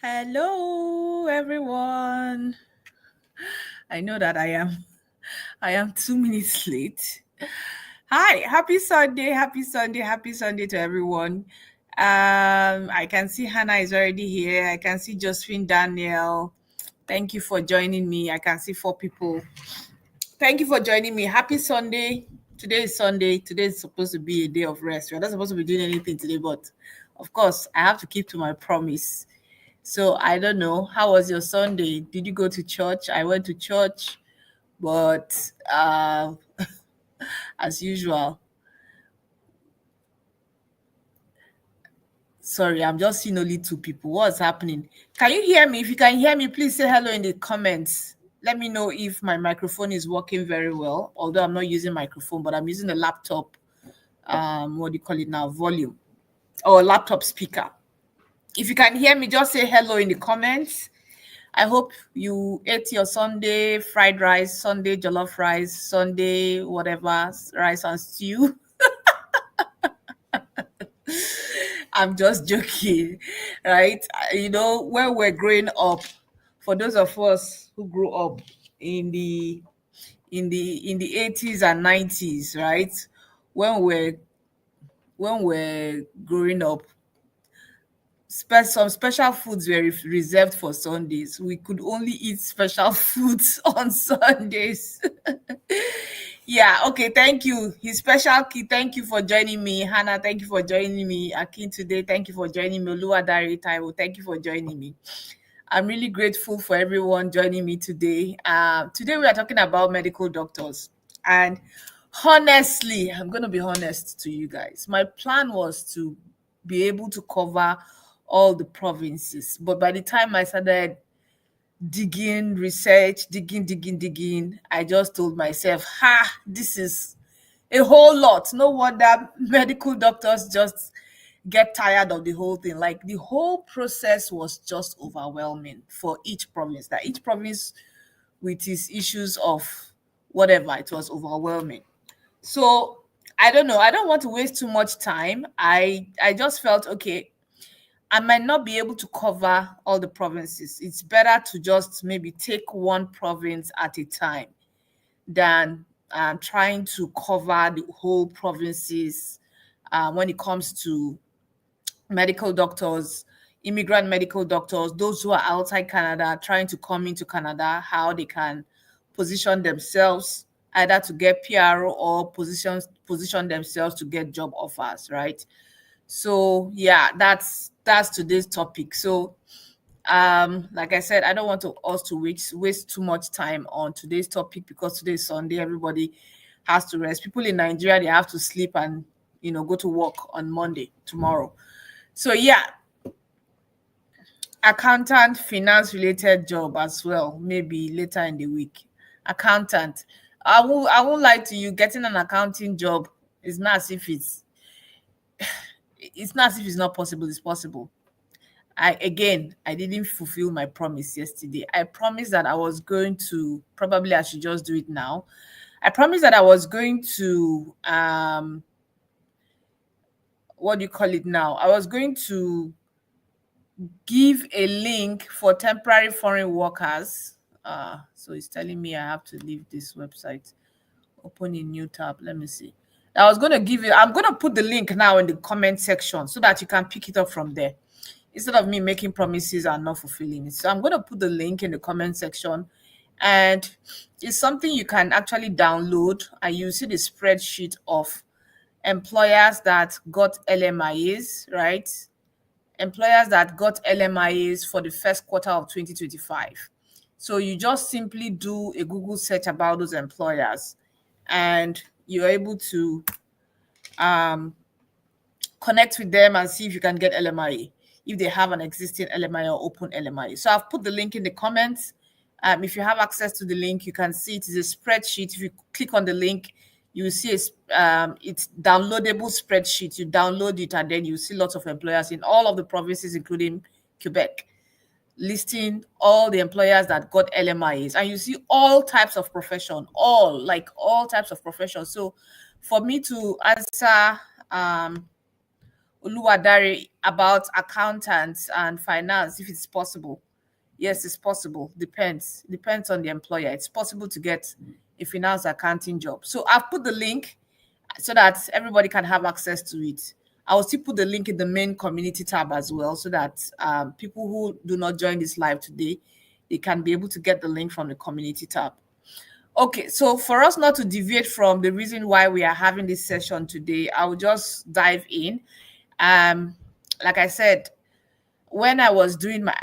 Hello, everyone. I know that I am 2 minutes late. Hi, happy Sunday to everyone. I can see Hannah is already here. I can see Josephine Daniel. Thank you for joining me. I can see 4 people. Thank you for joining me. Happy Sunday. Today is Sunday. Today is supposed to be a day of rest. We're not supposed to be doing anything today, but of course, I have to keep to my promise. So I don't know. How was your Sunday? Did you go to church? I went to church, but as usual. Sorry, I'm just seeing only 2 people. What's happening? Can you hear me? If you can hear me, please say hello in the comments. Let me know if my microphone is working very well. Although I'm not using microphone, but I'm using the laptop. What do you call it now? Volume or laptop speaker. If you can hear me, just say hello in the comments. I hope you ate your Sunday fried rice, Sunday jollof rice, Sunday whatever, rice and stew. I'm just joking, right? When we're growing up, for those of us who grew up in the 80s and 90s, right? When we're growing up, some special foods were reserved for Sundays. We could only eat special foods on Sundays. Yeah, okay, thank you. His special key, thank you for joining me. Hannah, thank you for joining me. Akin today, thank you for joining me. Oluwadari Taiwo, thank you for joining me. I'm really grateful for everyone joining me today. Today we are talking about medical doctors. And honestly, I'm going to be honest to you guys. My plan was to be able to cover all the provinces. But by the time I started digging, research, digging, I just told myself, this is a whole lot. No wonder medical doctors just get tired of the whole thing. Like the whole process was just overwhelming for each province. That each province with its issues of whatever, it was overwhelming. So I don't know. I don't want to waste too much time. I just felt okay. I might not be able to cover all the provinces. It's better to just maybe take one province at a time than trying to cover the whole provinces when it comes to medical doctors, immigrant medical doctors, those who are outside Canada trying to come into Canada, how they can position themselves either to get PR or position themselves to get job offers, right? So yeah, that's today's topic. So like I said, I don't want us to waste too much time on today's topic because today is Sunday. Everybody has to rest. People in Nigeria, they have to sleep and go to work on Monday, tomorrow. So yeah, accountant, finance related job as well, maybe later in the week. Accountant. I won't lie to you, getting an accounting job is not as if it's not as if it's not possible, it's possible. I didn't fulfill my promise yesterday. I promised that I was going to, probably I should just do it now. I promised that I was going to what do you call it now? I was going to give a link for temporary foreign workers. So it's telling me I have to leave this website. Open a new tab. Let me see. I was going to give you, I'm going to put the link now in the comment section so that you can pick it up from there instead of me making promises and not fulfilling it. So I'm going to put the link in the comment section, and it's something you can actually download, and you see the spreadsheet of employers that got LMIAs, right? Employers that got LMIAs for the first quarter of 2025. So you just simply do a Google search about those employers, and you're able to connect with them and see if you can get LMIA, if they have an existing LMIA or open LMIA. So I've put the link in the comments. If you have access to the link, you can see it is a spreadsheet. If you click on the link, you will see it's downloadable spreadsheet. You download it and then you see lots of employers in all of the provinces, including Quebec, listing all the employers that got LMIAs. And you see all types of profession, all types of profession. So for me to answer Uluwadare about accountants and finance, if it's possible. Yes, it's possible. Depends on the employer. It's possible to get a finance accounting job. So I've put the link so that everybody can have access to it. I will still put the link in the main community tab as well, so that people who do not join this live today, they can be able to get the link from the community tab. Okay, so for us not to deviate from the reason why we are having this session today, I will just dive in. Like I said, when I was doing my,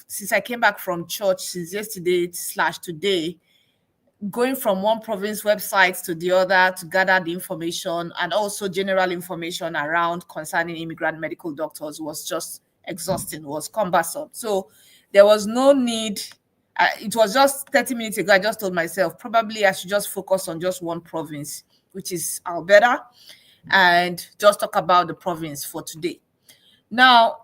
since I came back from church since yesterday / today, going from one province website to the other to gather the information and also general information around concerning immigrant medical doctors was just exhausting, was cumbersome. So there was no need. It was just 30 minutes ago. I just told myself probably I should just focus on just one province, which is Alberta, and just talk about the province for today. Now,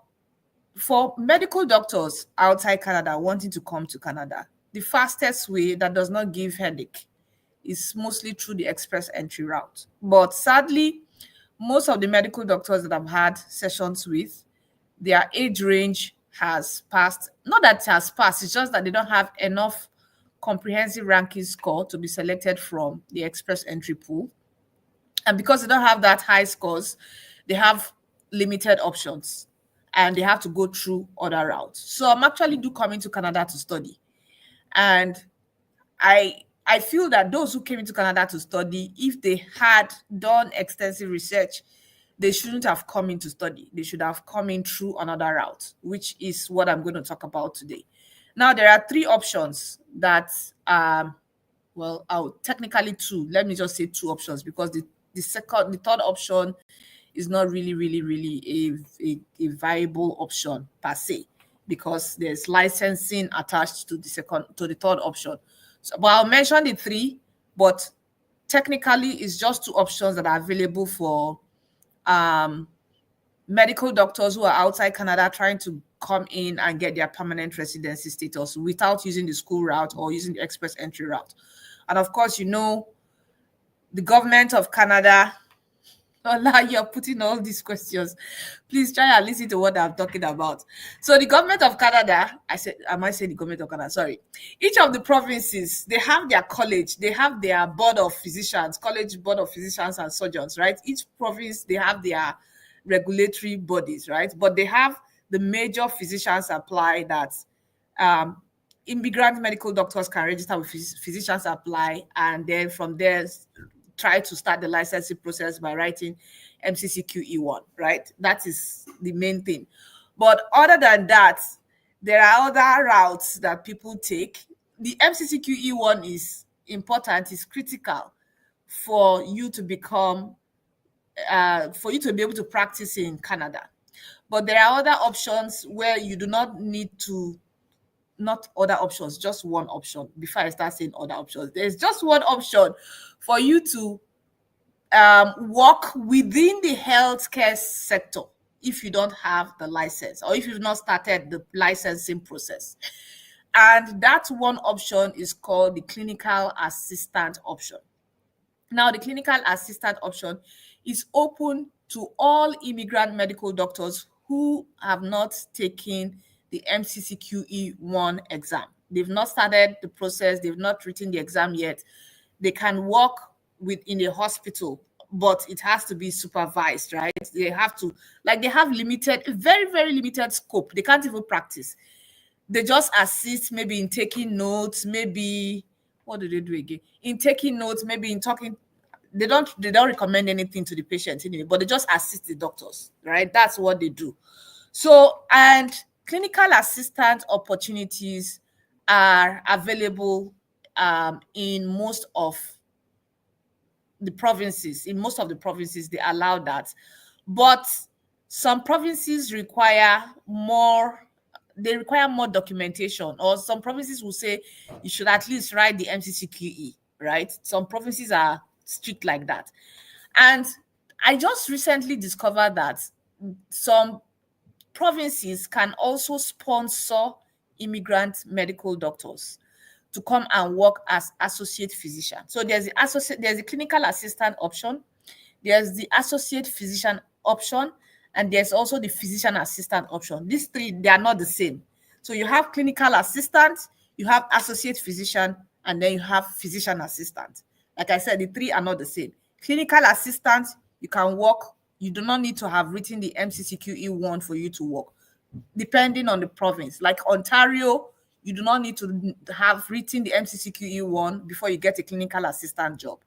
for medical doctors outside Canada wanting to come to Canada, the fastest way that does not give headache is mostly through the express entry route. But sadly, most of the medical doctors that I've had sessions with, their age range has passed. Not that it has passed, it's just that they don't have enough comprehensive ranking score to be selected from the express entry pool. And because they don't have that high scores, they have limited options and they have to go through other routes. So I'm actually coming to Canada to study. And I feel that those who came into Canada to study, if they had done extensive research, they shouldn't have come in to study. They should have come in through another route, which is what I'm going to talk about today. Now, there are 3 options that, technically 2. Let me just say 2 options, because the third option is not really a viable option per se, because there's licensing attached to the third option. So, but I'll mention the 3, but technically it's just 2 options that are available for medical doctors who are outside Canada trying to come in and get their permanent residency status without using the school route or using the express entry route. And of course, the government of Canada. Ola, you're putting all these questions. Please try and listen to what I'm talking about. So the government of Canada, am I saying the government of Canada? Sorry. Each of the provinces, they have their college, they have their board of physicians, college board of physicians and surgeons, right? Each province, they have their regulatory bodies, right? But they have the major physicians apply that immigrant medical doctors can register with physicians apply, and then from there try to start the licensing process by writing MCCQE1, right? That is the main thing. But other than that, there are other routes that people take. The MCCQE1 is important, is critical for you to become, for you to be able to practice in Canada. But there are other options where you do not need to, not other options, just one option. Before I start saying other options, there's just one option for you to work within the healthcare sector if you don't have the license or if you've not started the licensing process. And that one option is called the clinical assistant option. Now, the clinical assistant option is open to all immigrant medical doctors who have not taken the MCCQE1 exam. They've not started the process, they've not written the exam yet. They can work within a hospital, but it has to be supervised, right? They have to, they have limited, very limited scope. They can't even practice. They just assist maybe in taking notes, maybe, what do they do again? In taking notes, maybe in talking. They don't recommend anything to the patient anyway, but they just assist the doctors, right? That's what they do. So, and clinical assistant opportunities are available in most of the provinces. In most of the provinces, they allow that. But some provinces require more, they require more documentation, or some provinces will say you should at least write the MCCQE, right? Some provinces are strict like that. And I just recently discovered that some provinces can also sponsor immigrant medical doctors to come and work as associate physician. So there's the clinical assistant option, there's the associate physician option, and there's also the physician assistant option. These three, they are not the same. So you have clinical assistant, you have associate physician, and then you have physician assistant. Like I said, the three are not the same. Clinical assistant, you can work. You do not need to have written the MCCQE1 for you to work, depending on the province. Like Ontario, you do not need to have written the MCCQE1 before you get a clinical assistant job.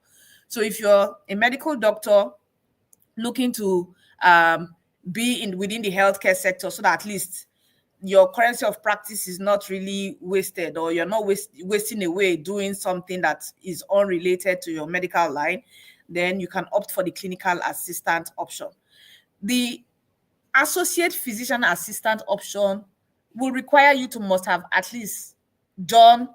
So if you're a medical doctor looking to be within the healthcare sector, so that at least your currency of practice is not really wasted, or you're not wasting away doing something that is unrelated to your medical line, then you can opt for the clinical assistant option. The associate physician assistant option will require you to must have at least done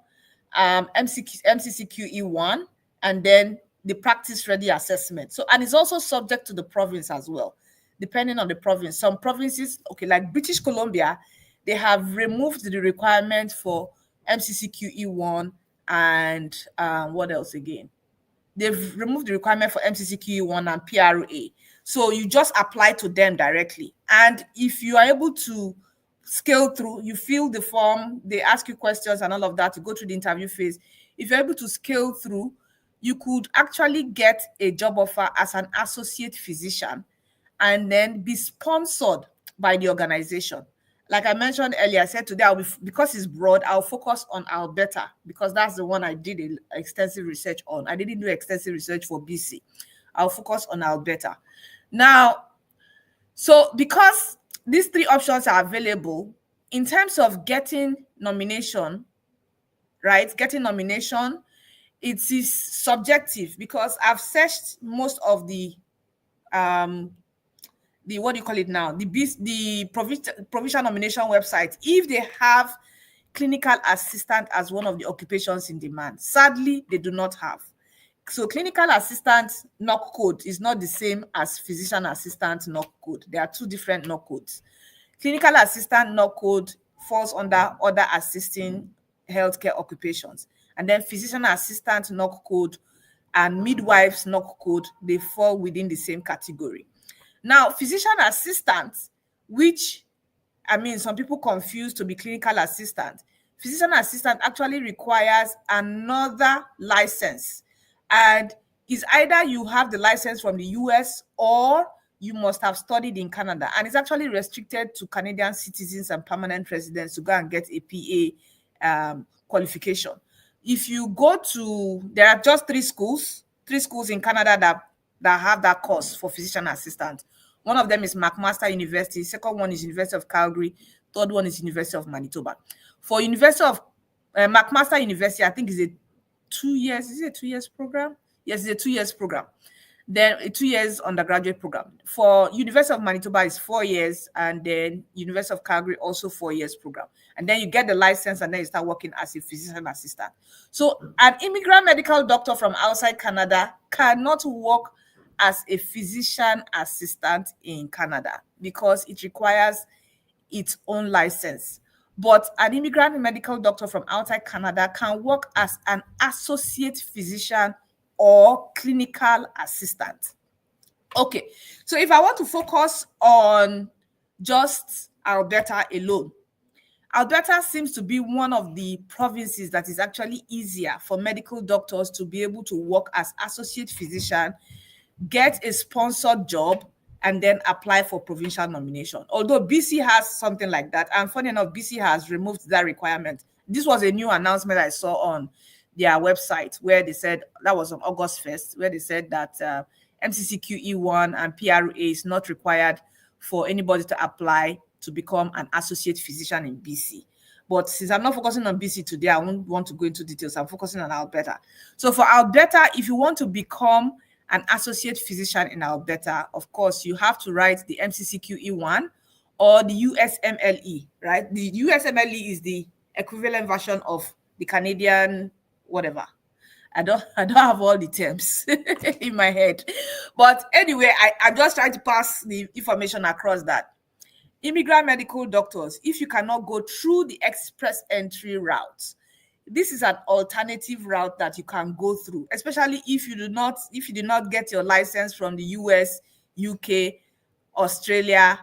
MCCQE1 and then the practice ready assessment. So, and it's also subject to the province as well, depending on the province. Some provinces, okay, like British Columbia, they have removed the requirement for MCCQE1 and what else again? They've removed the requirement for MCCQE1 and PRA. So you just apply to them directly. And if you are able to scale through, you fill the form, they ask you questions and all of that to go through the interview phase. If you're able to scale through, you could actually get a job offer as an associate physician and then be sponsored by the organization. Like I mentioned earlier, I said today, because it's broad, I'll focus on Alberta because that's the one I did extensive research on. I didn't do extensive research for BC. I'll focus on Alberta. Now, so because these three options are available, in terms of getting nomination, right? Getting nomination, it is subjective because I've searched most of the what do you call it now? The provincial nomination website, if they have clinical assistant as one of the occupations in demand. Sadly, they do not have. So clinical assistant NOC code is not the same as physician assistant NOC code. There are two different NOC codes. Clinical assistant NOC code falls under other assisting healthcare occupations. And then physician assistant NOC code and midwives NOC code, they fall within the same category. Now, physician assistant, which, I mean, some people confuse to be clinical assistant. Physician assistant actually requires another license. And it's either you have the license from the US or you must have studied in Canada. And it's actually restricted to Canadian citizens and permanent residents to go and get a PA qualification. If you go to, there are just three schools in Canada that have that course for physician assistant. One of them is McMaster University. Second one is University of Calgary. Third one is University of Manitoba. For University of McMaster University, I think is a 2 years. Is it a 2 years program? Yes, it's a 2 years program. Then a 2 years undergraduate program. For University of Manitoba is 4 years, and then University of Calgary also 4 years program. And then you get the license, and then you start working as a physician assistant. So an immigrant medical doctor from outside Canada cannot work as a physician assistant in Canada because it requires its own license. But an immigrant medical doctor from outside Canada can work as an associate physician or clinical assistant. Okay, so if I want to focus on just Alberta alone, Alberta seems to be one of the provinces that is actually easier for medical doctors to be able to work as associate physician, get a sponsored job, and then apply for provincial nomination. Although BC has something like that, and funny enough, BC has removed that requirement. This was a new announcement I saw on their website where they said, that was on August 1st, where they said that MCCQE1 and PRA is not required for anybody to apply to become an associate physician in BC. But since I'm not focusing on BC today, I won't want to go into details. I'm focusing on Alberta. So for Alberta, if you want to become an associate physician in Alberta, of course, you have to write the MCCQE1 or the USMLE, right? The USMLE is the equivalent version of the Canadian whatever. I don't have all the terms in my head. But anyway, I just try to pass the information across that. Immigrant medical doctors, if you cannot go through the express entry route, this is an alternative route that you can go through, especially if you did not get your license from the US, UK, Australia,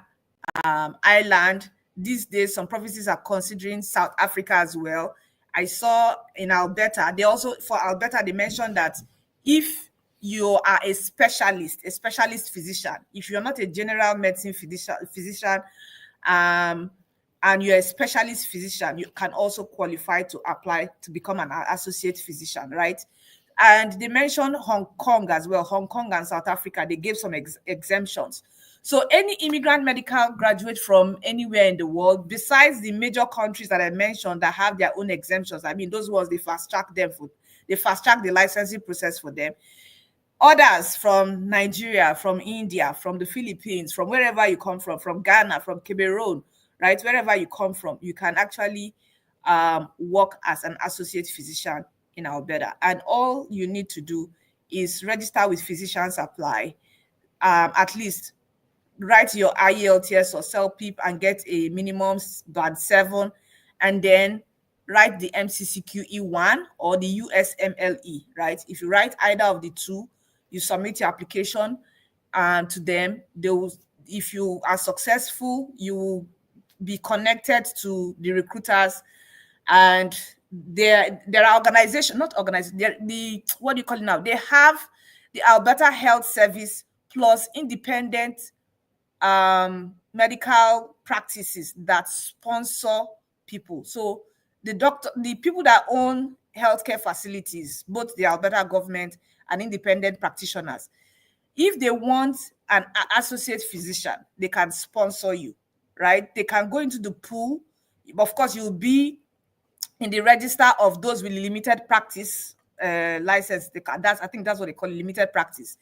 Ireland. These days, some provinces are considering South Africa as well. I saw in Alberta, they also, for Alberta, they mentioned that if you are a specialist physician, if you're not a general medicine physician, um, and you're a specialist physician, you can also qualify to apply to become an associate physician, right? And they mentioned Hong Kong as well. Hong Kong and South Africa, they gave some exemptions. So any immigrant medical graduate from anywhere in the world, besides the major countries that I mentioned that have their own exemptions, I mean, those ones, they fast track the licensing process for them. Others from Nigeria, from India, from the Philippines, from wherever you come from Ghana, from Cameroon, right? Wherever you come from, you can actually work as an associate physician in Alberta. And all you need to do is register with Physicians Apply, at least write your IELTS or CELPIP and get a minimum band 7, and then write the MCCQE1 or the USMLE, right? If you write either of the two, you submit your application to them. They will, if you are successful, you will be connected to the recruiters, and there are organizations, not organizations, the what do you call it now? They have the Alberta Health Service plus independent medical practices that sponsor people. So the people that own healthcare facilities, both the Alberta government and independent practitioners, if they want an associate physician, they can sponsor you, right? They can go into the pool. Of course, you'll be in the register of those with limited practice license. I think that's what they call limited practice.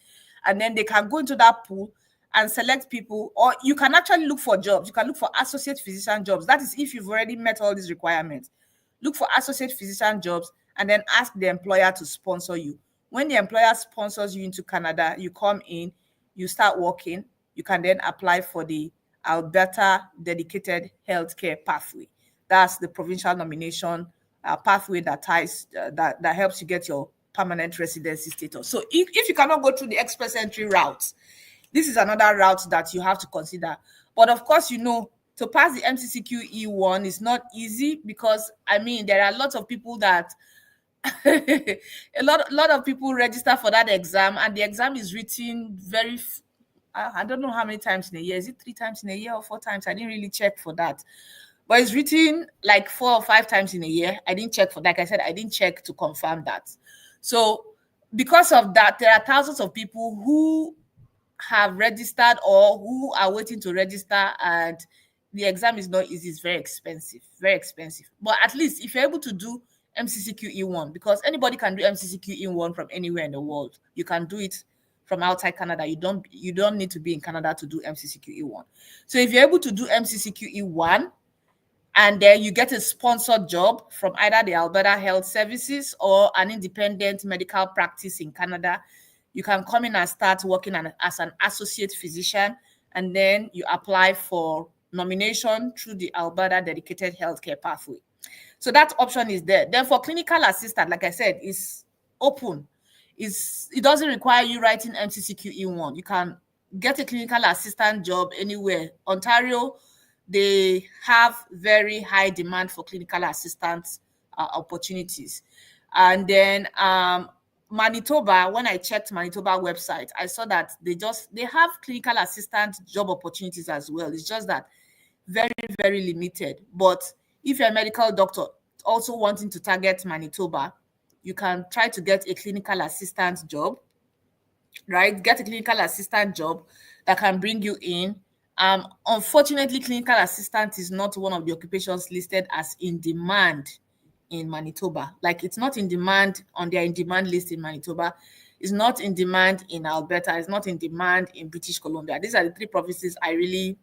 And then they can go into that pool and select people, or you can actually look for jobs. You can look for associate physician jobs. That is if you've already met all these requirements. Look for associate physician jobs and then ask the employer to sponsor you. When the employer sponsors you into Canada, you come in, you start working, you can then apply for the Alberta Dedicated Healthcare Pathway. That's the provincial nomination pathway that ties that helps you get your permanent residency status. So if you cannot go through the express entry route, this is another route that you have to consider. But of course, to pass the MCCQE1 is not easy, because I mean, there are lots of people that a lot of people register for that exam, and the exam is written I don't know how many times in a year. Is it 3 times in a year or 4 times? I didn't really check for that. But it's written like 4 or 5 times in a year. I didn't check for that. Like I said, I didn't check to confirm that. So because of that, there are thousands of people who have registered or who are waiting to register, and the exam is not easy. It's very expensive, very expensive. But at least if you're able to do MCCQE1, because anybody can do MCCQE1 from anywhere in the world. You can do it from outside Canada. You don't need to be in Canada to do MCCQE1. So if you're able to do MCCQE1, and then you get a sponsored job from either the Alberta Health Services or an independent medical practice in Canada, you can come in and start working as an associate physician, and then you apply for nomination through the Alberta Dedicated Healthcare Pathway. So that option is there. Then for clinical assistant, like I said, is open. It doesn't require you writing MCCQE1. You can get a clinical assistant job anywhere. Ontario, they have very high demand for clinical assistant opportunities. And then Manitoba, when I checked Manitoba website, I saw that they have clinical assistant job opportunities as well. It's just that very, very limited. But if you're a medical doctor also wanting to target Manitoba, you can try to get a clinical assistant job, right? Get a clinical assistant job that can bring you in. Unfortunately, clinical assistant is not one of the occupations listed as in demand in Manitoba. Like, it's not in demand on their in-demand list in Manitoba. It's not in demand in Alberta. It's not in demand in British Columbia. These are the 3 provinces I really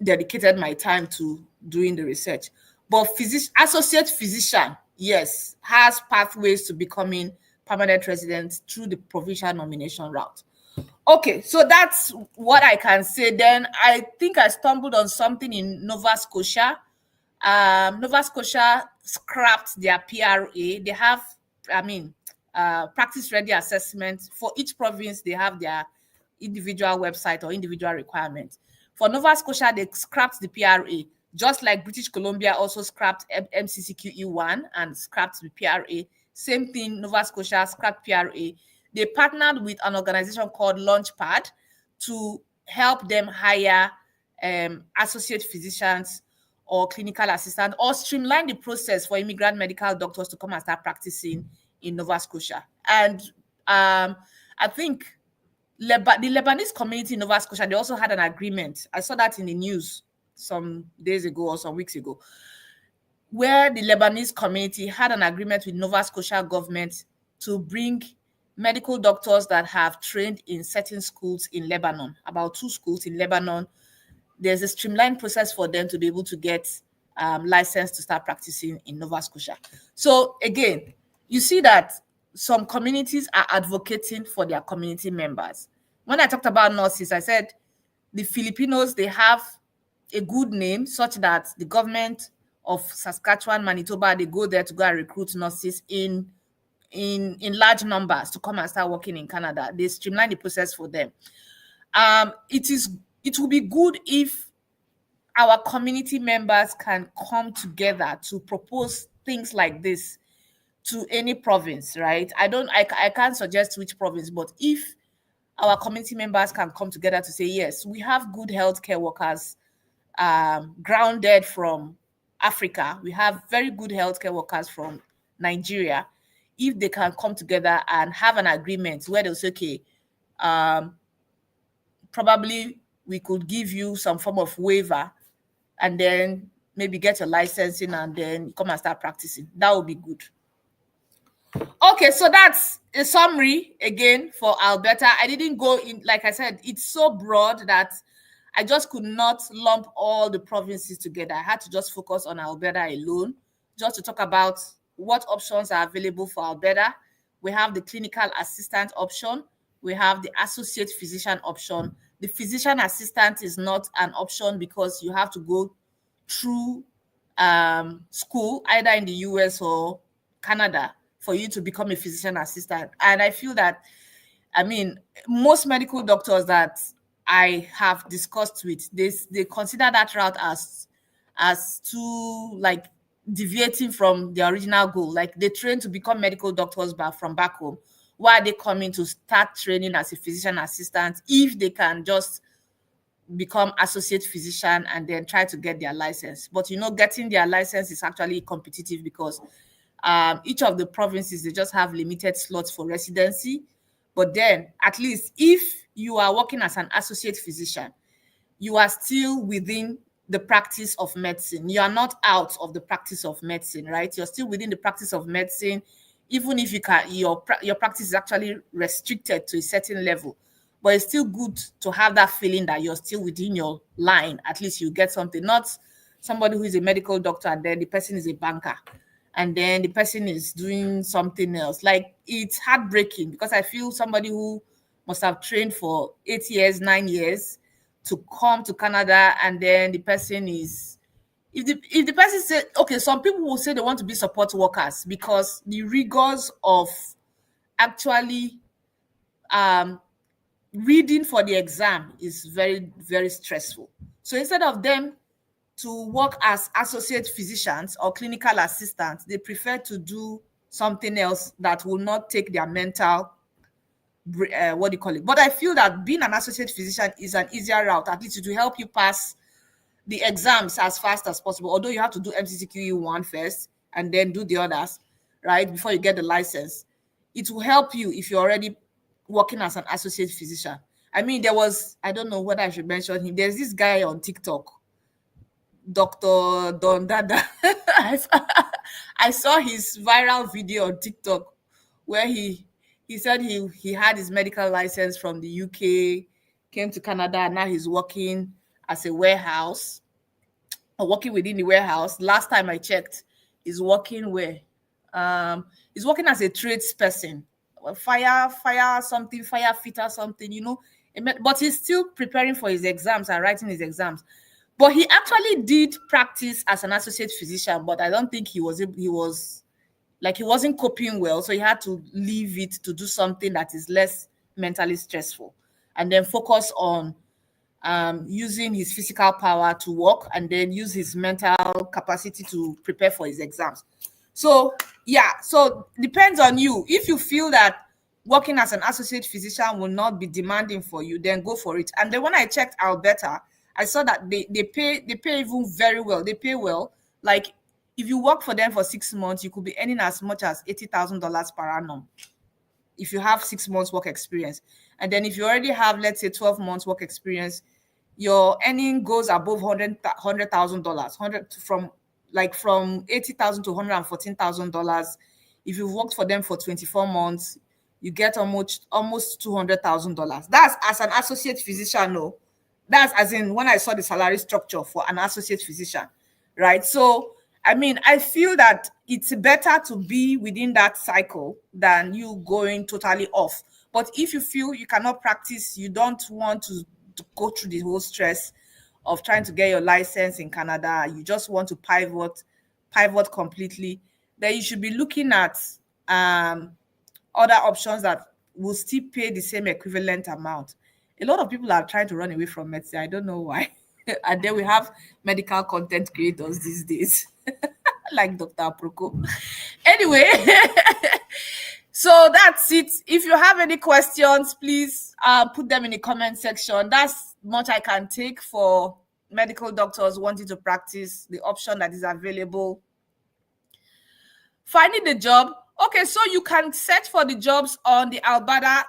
dedicated my time to doing the research. But associate physician, yes, has pathways to becoming permanent resident through the provincial nomination route. Okay, so that's what I can say. Then I think I stumbled on something in Nova Scotia. Nova Scotia scrapped their PRA. They have, practice ready assessment. For each province, they have their individual website or individual requirement. For Nova Scotia, they scrapped the PRA, just like British Columbia also scrapped MCCQE1 and scrapped the PRA. Same thing, Nova Scotia scrapped PRA. They partnered with an organization called Launchpad to help them hire associate physicians or clinical assistants, or streamline the process for immigrant medical doctors to come and start practicing in Nova Scotia. And I think the Lebanese community in Nova Scotia, they also had an agreement. I saw that in the news some days ago or some weeks ago, where the Lebanese community had an agreement with Nova Scotia government to bring medical doctors that have trained in certain schools in Lebanon, about 2 schools in Lebanon. There's a streamlined process for them to be able to get licensed to start practicing in Nova Scotia. So again, you see that some communities are advocating for their community members. When I talked about nurses, I said the Filipinos, they have a good name such that the government of Saskatchewan, Manitoba, they go there to go and recruit nurses in large numbers to come and start working in Canada. They streamline the process for them. It will be good if our community members can come together to propose things like this to any province, right? I can't suggest which province, but if our community members can come together to say, yes, we have good healthcare workers grounded from Africa. We have very good healthcare workers from Nigeria. If they can come together and have an agreement where they'll say, okay, probably we could give you some form of waiver and then maybe get your licensing and then come and start practicing. That would be good. Okay, so that's a summary again for Alberta. I didn't go in, like I said, it's so broad that I just could not lump all the provinces together. I had to just focus on Alberta alone, just to talk about what options are available for Alberta. We have the clinical assistant option. We have the associate physician option. The physician assistant is not an option because you have to go through school, either in the US or Canada, for you to become a physician assistant. And I feel that, I mean, most medical doctors that I have discussed with, they consider that route as too, like, deviating from the original goal. Like, they train to become medical doctors from back home. Why are they coming to start training as a physician assistant if they can just become associate physician and then try to get their license? But you know, getting their license is actually competitive because each of the provinces, they just have limited slots for residency. But then at least if you are working as an associate physician, you are still within the practice of medicine. You are not out of the practice of medicine, right? You're still within the practice of medicine, even if your practice is actually restricted to a certain level. But it's still good to have that feeling that you're still within your line. At least you get something, not somebody who is a medical doctor and then the person is a banker and then the person is doing something else. Like, it's heartbreaking because I feel somebody who must have trained for 8 years, 9 years to come to Canada, and then the person is, if the person say, okay, some people will say they want to be support workers because the rigors of actually reading for the exam is very, very stressful. So instead of them to work as associate physicians or clinical assistants, they prefer to do something else that will not take their mental, But I feel that being an associate physician is an easier route. At least it will help you pass the exams as fast as possible. Although you have to do MCCQE1 first and then do the others, right, before you get the license. It will help you if you're already working as an associate physician. I mean, I don't know whether I should mention him. There's this guy on TikTok, Dr. Don Dada. I saw his viral video on TikTok where he said he had his medical license from the UK, came to Canada, and now he's working as a warehouse, or working within the warehouse. Last time I checked, he's working where? He's working as a tradesperson, fire fitter, something, you know. But he's still preparing for his exams and writing his exams. But he actually did practice as an associate physician, but I don't think he wasn't coping well, so he had to leave it to do something that is less mentally stressful. and then focus on using his physical power to work, and then use his mental capacity to prepare for his exams. So yeah, so depends on you. If you feel that working as an associate physician will not be demanding for you, then go for it. And then when I checked Alberta, I saw that they pay even very well. They pay well. Like if you work for them for 6 months, you could be earning as much as $80,000 per annum if you have 6 months work experience. And then if you already have, let's say, 12 months work experience, your earning goes above $100,000, from 80,000 to $114,000. If you've worked for them for 24 months, you get almost $200,000. That's as an associate physician. No, that's as in when I saw the salary structure for an associate physician, right? So I mean, I feel that it's better to be within that cycle than you going totally off. But if you feel you cannot practice, you don't want to go through the whole stress of trying to get your license in Canada, you just want to pivot completely, then you should be looking at other options that will still pay the same equivalent amount. A lot of people are trying to run away from medicine. I don't know why. And then we have medical content creators these days, like Dr. Proko. Anyway, so that's it. If you have any questions, please put them in the comment section. That's much I can take for medical doctors wanting to practice, the option that is available. Finding the job. Okay, so you can search for the jobs on the Alberta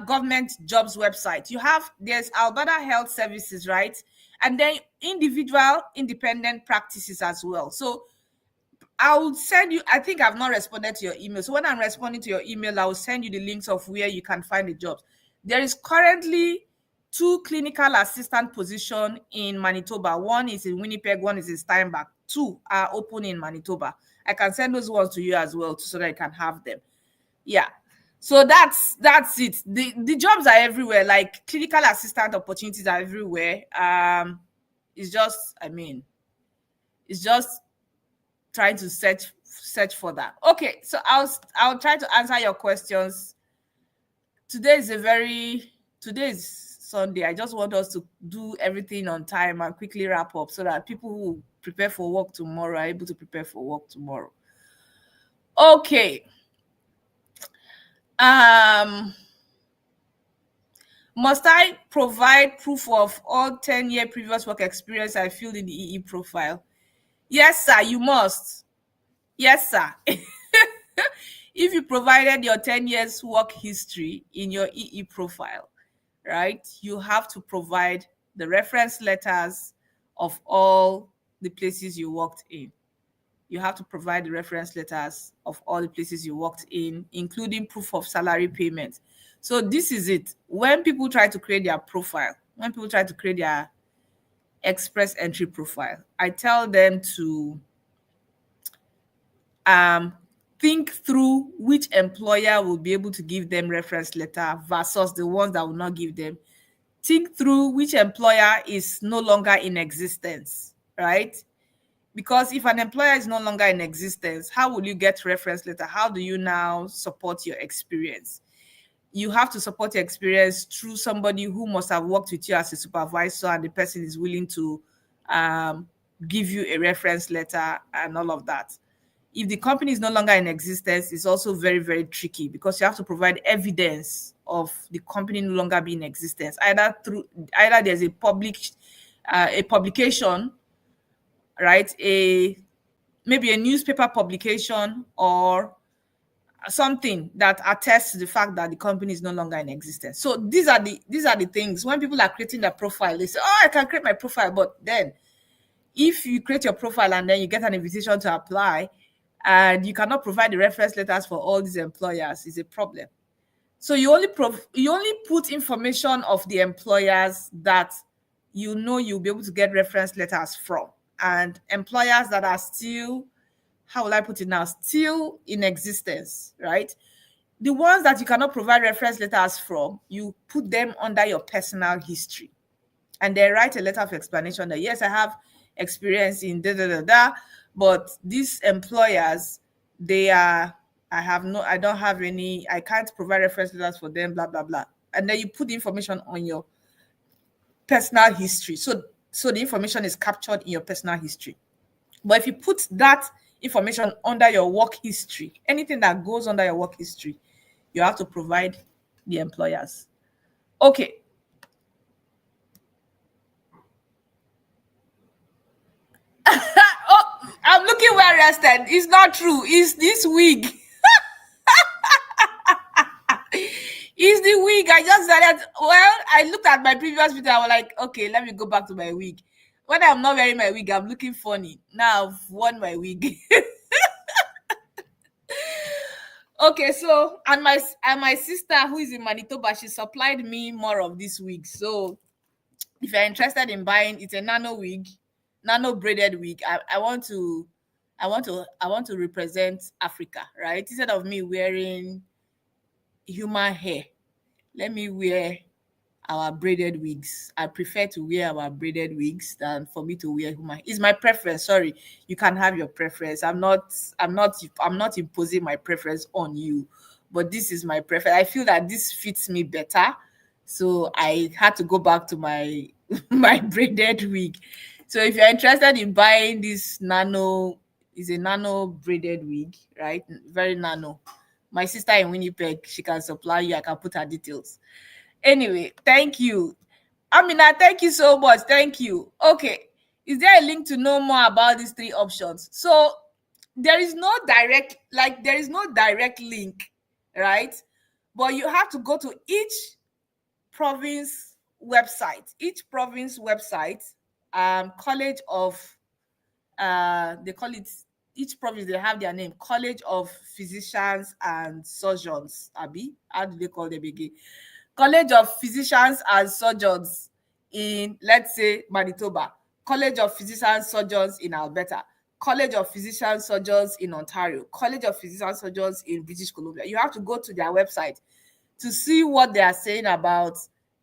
government jobs website. There's Alberta Health Services, right? And then individual independent practices as well. So I will send you, I think I've not responded to your email. So when I'm responding to your email, I will send you the links of where you can find the jobs. There is currently 2 clinical assistant positions in Manitoba. One is in Winnipeg, one is in Steinbach. 2 are open in Manitoba. I can send those ones to you as well so that you can have them. Yeah. So that's it. The jobs are everywhere. Like clinical assistant opportunities are everywhere. It's just trying to search for that. Okay, so I'll try to answer your questions. Today is Sunday. I just want us to do everything on time and quickly wrap up so that people who prepare for work tomorrow are able to prepare for work tomorrow. Okay. Must I provide proof of all 10-year previous work experience I filled in the EE profile? Yes, sir, you must. Yes, sir. If you provided your 10 years work history in your EE profile, right, you have to provide the reference letters of all the places you worked in. You have to provide the reference letters of all the places you worked in, including proof of salary payment. So this is it. When people try to create their profile, when people try to create their express entry profile, I tell them to think through which employer will be able to give them reference letter versus the ones that will not give them. Think through which employer is no longer in existence, right? Because if an employer is no longer in existence, how will you get reference letter? How do you now support your experience? You have to support your experience through somebody who must have worked with you as a supervisor and the person is willing to give you a reference letter and all of that. If the company is no longer in existence, it's also very, very tricky because you have to provide evidence of the company no longer being in existence. Either there's a publication, right? Maybe a newspaper publication or something that attests to the fact that the company is no longer in existence. So these are the things. When people are creating their profile, they say, "Oh, I can create my profile," but then if you create your profile and then you get an invitation to apply, and you cannot provide the reference letters for all these employers, is a problem. So you only put information of the employers that you know you'll be able to get reference letters from, and employers that are still, how will I put it now, still in existence, right? The ones that you cannot provide reference letters from, you put them under your personal history, and then write a letter of explanation that yes, I have experience in but these employers, I don't have any, I can't provide reference letters for them, blah, blah, blah. and then you put the information on your personal history. So the information is captured in your personal history. But if you put that information under your work history, anything that goes under your work history, you have to provide the employers. Okay. Oh, I'm looking well rested. It's not true. It's this wig. It's the wig. I just started. Well, I looked at my previous video. I was like, okay, let me go back to my wig. When I'm not wearing my wig, I'm looking funny. Now I've worn my wig. Okay, so and my sister who is in Manitoba, she supplied me more of this wig. So if you're interested in buying, it's a nano wig, nano braided wig. I want to represent Africa, right? Instead of me wearing human hair, let me wear our braided wigs. I prefer to wear our braided wigs than for me to wear human. It's my preference. Sorry, you can have your preference. I'm not imposing my preference on you, but this is my preference. I feel that this fits me better, so I had to go back to my my braided wig. So if you're interested in buying this nano, is a nano braided wig, right? Very nano. My sister in Winnipeg, she can supply you. I can put her details. Anyway, thank you. Amina, thank you so much. Thank you. Okay. Is there a link to know more about these three options? So there is no direct link, right? But you have to go to each province website. College of they call it, each province, they have their name, College of Physicians and Surgeons. Abi, how do they call them again? College of Physicians and Surgeons in, let's say, Manitoba, College of Physicians Surgeons in Alberta, College of Physicians Surgeons in Ontario, College of Physicians Surgeons in British Columbia. You have to go to their website to see what they are saying about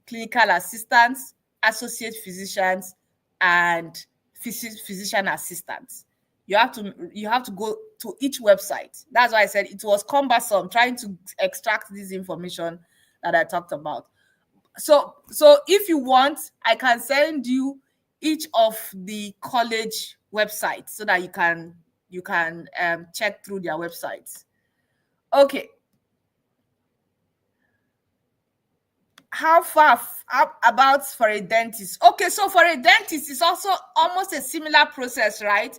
clinical assistants, associate physicians, and physician assistants. You have to go to each website. That's why I said it was cumbersome trying to extract this information that I talked about. So if you want, I can send you each of the college websites so that you can check through their websites. Okay. How far about for a dentist? Okay, so for a dentist, it's also almost a similar process, right?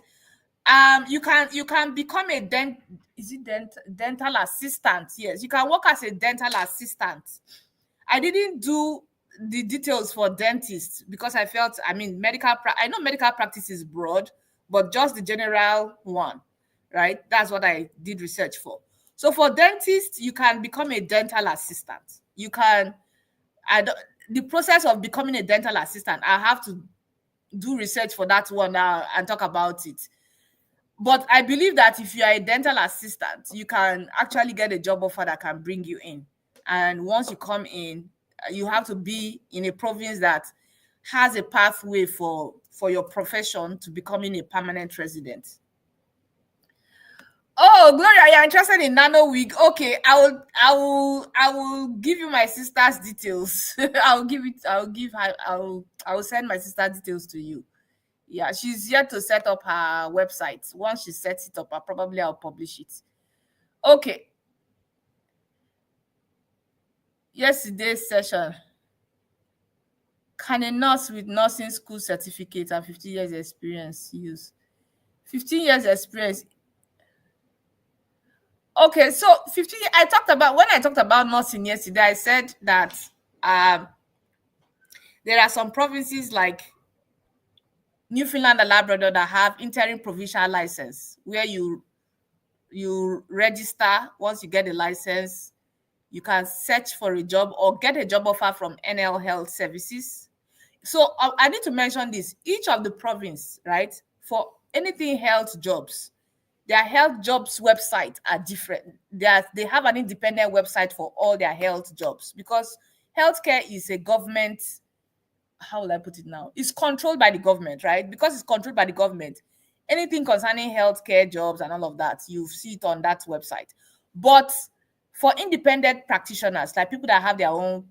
You can become a dental assistant. Yes, you can work as a dental assistant. I didn't do the details for dentists because I felt, I know medical practice is broad, but just the general one, right? That's what I did research for. So for dentists, you can become a dental assistant. The process of becoming a dental assistant, I have to do research for that one now and talk about it. But I believe that if you are a dental assistant, you can actually get a job offer that can bring you in. And once you come in, you have to be in a province that has a pathway for your profession to becoming a permanent resident. Oh, Gloria, you're interested in nano wig? Okay, I will give you my sister's details. I will send my sister's details to you. Yeah, she's yet to set up her website. Once she sets it up, I'll publish it. Okay. Yesterday's session. Can a nurse with nursing school certificate and 15 years experience use? 15 years experience. Okay, so 15. When I talked about nursing yesterday, I said that there are some provinces like Newfoundland and Labrador that have interim provincial license where you register. Once you get a license, you can search for a job or get a job offer from NL Health Services. So I need to mention this. Each of the province, right, for anything health jobs, their health jobs website are different. They have an independent website for all their health jobs because healthcare is a government, how will I put it now? It's controlled by the government, right? Because it's controlled by the government, anything concerning healthcare jobs and all of that, you see it on that website. But For independent practitioners, like people that have their own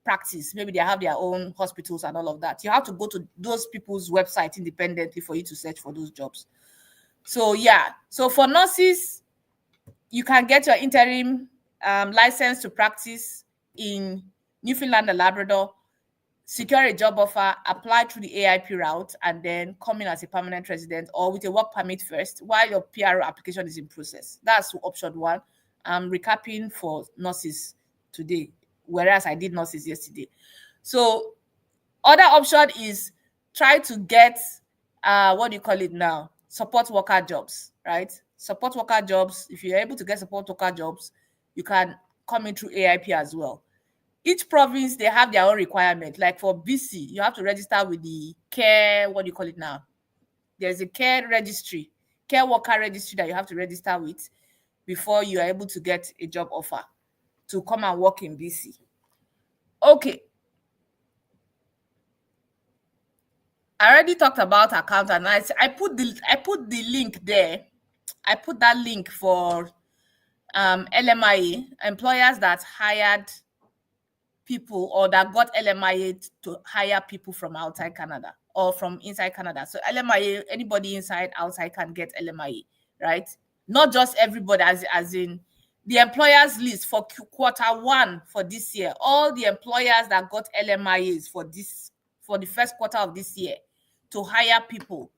practice, maybe they have their own hospitals and all of that, you have to go to those people's website independently for you to search for those jobs. So yeah, so for nurses, you can get your interim license to practice in Newfoundland and Labrador, secure a job offer, apply through the AIP route, and then come in as a permanent resident or with a work permit first while your PR application is in process. That's option one. I'm recapping for nurses today, whereas I did nurses yesterday. So other option is try to get, what do you call it now? Support worker jobs, right? Support worker jobs. If you're able to get support worker jobs, you can come in through AIP as well. Each province, they have their own requirement. Like for BC, you have to register with the care, what do you call it now? There's a care registry, care worker registry that you have to register with before you are able to get a job offer to come and work in BC. Okay. I already talked about accountant. I put the link there. I put that link for LMIA, employers that hired people or that got LMIA to hire people from outside Canada or from inside Canada. So LMIA, anybody inside, outside can get LMIA, right? Not just everybody, as in the employers list for quarter one for this year. All the employers that got LMIAs for the first quarter of this year to hire people,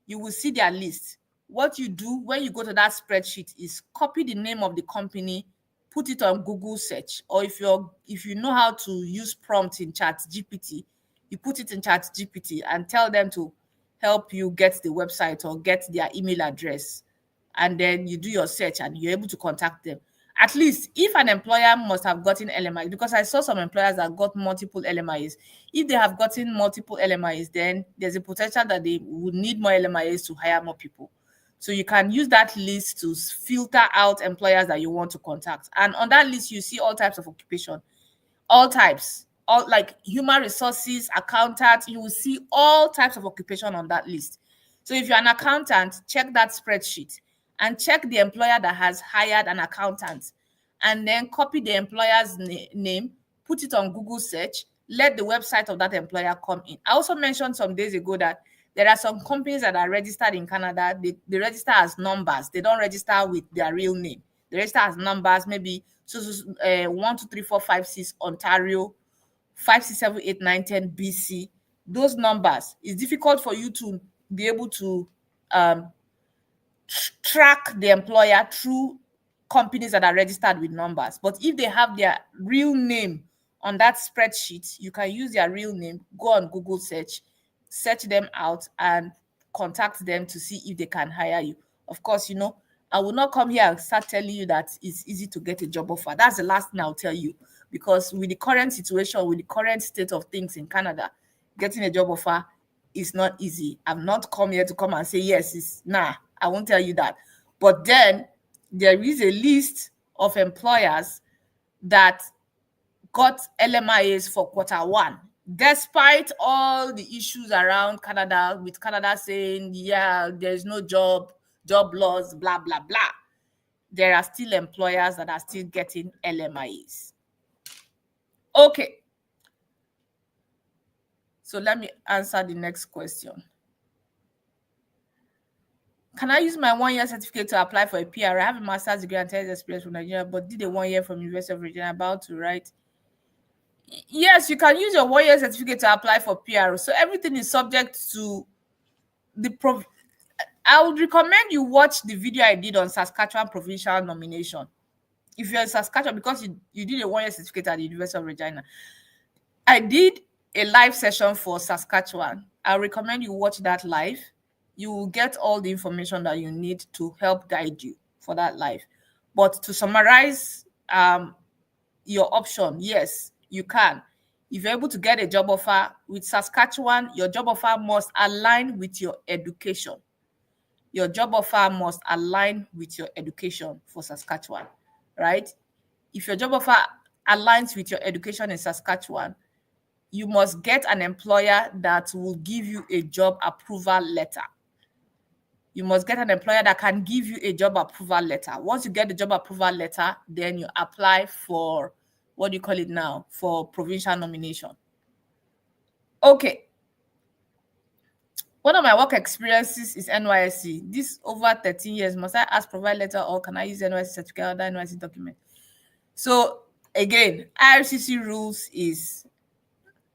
you will see their list. What you do when you go to that spreadsheet is copy the name of the company, put it on Google search, or if you know how to use prompt in ChatGPT, you put it in ChatGPT and tell them to help you get the website or get their email address, and then you do your search and you're able to contact them. At least if an employer must have gotten LMIs, because I saw some employers that got multiple LMIs. If they have gotten multiple LMIs, then there's a potential that they would need more LMIs to hire more people. So you can use that list to filter out employers that you want to contact. And on that list, you see all types of occupation, all types, all like human resources, accountant, you will see all types of occupation on that list. So if you're an accountant, check that spreadsheet and check the employer that has hired an accountant, and then copy the employer's name, put it on Google search, let the website of that employer come in. I also mentioned some days ago that there are some companies that are registered in Canada. They register as numbers. They don't register with their real name. They register as numbers, maybe 1, 2, 3, 4, 5, 6 Ontario, 5, 6, 7, 8, 9, 10 BC. Those numbers, it's difficult for you to be able to track the employer through companies that are registered with numbers. But if they have their real name on that spreadsheet, you can use their real name, go on Google search them out and contact them to see if they can hire you. Of course, I will not come here and start telling you that it's easy to get a job offer. That's the last thing I'll tell you, because with the current situation, with the current state of things in Canada, getting a job offer is not easy. I've not come here to come and say, yes, I won't tell you that. But then there is a list of employers that got LMIAs for quarter one, despite all the issues around Canada, with Canada saying, yeah, there's no job loss, blah, blah, blah. There are still employers that are still getting LMIAs. Okay. So let me answer the next question. Can I use my 1-year certificate to apply for a PR? I have a master's degree and 10 years experience from Nigeria, but did a 1 year from University of Virginia, about to write. Yes, you can use your 1-year certificate to apply for PR. So everything is subject to the I would recommend you watch the video I did on Saskatchewan Provincial nomination. If you're in Saskatchewan, because you did a 1-year certificate at the University of Regina. I did a live session for Saskatchewan. I recommend you watch that live. You will get all the information that you need to help guide you for that live. But to summarize your option, yes, you can. If you're able to get a job offer with Saskatchewan, your job offer must align with your education. Your job offer must align with your education for Saskatchewan, right? If your job offer aligns with your education in Saskatchewan, you must get an employer that will give you a job approval letter. you must get an employer that can give you a job approval letter. Once you get the job approval letter, then you apply for, what do you call it now, for provincial nomination. Okay. One of my work experiences is NYSC. This over 13 years, must I ask provide letter or can I use NYSC certificate or other NYSC document? So again, IRCC rules is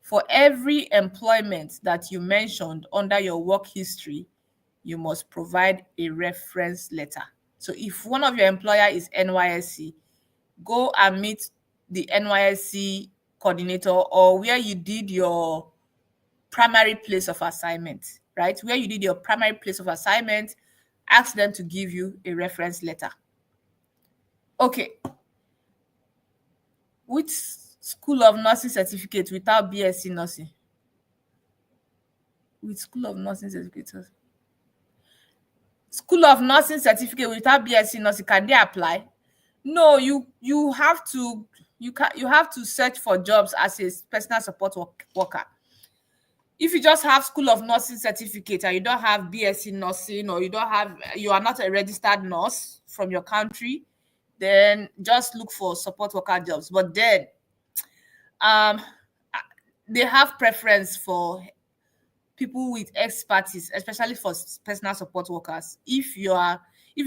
for every employment that you mentioned under your work history, you must provide a reference letter. So if one of your employer is NYSC, go and meet the NYSC coordinator or where you did your primary place of assignment, right? Where you did your primary place of assignment, ask them to give you a reference letter. Okay. Which school of nursing certificate without BSc nursing? With school of nursing certificate. School of nursing certificate without BSc nursing, can they apply? No, you have to search for jobs as a personal support worker. If you just have school of nursing certificate and you don't have BSc nursing, or you are not a registered nurse from your country, then just look for support worker jobs. But then they have preference for people with expertise, especially for personal support workers. If you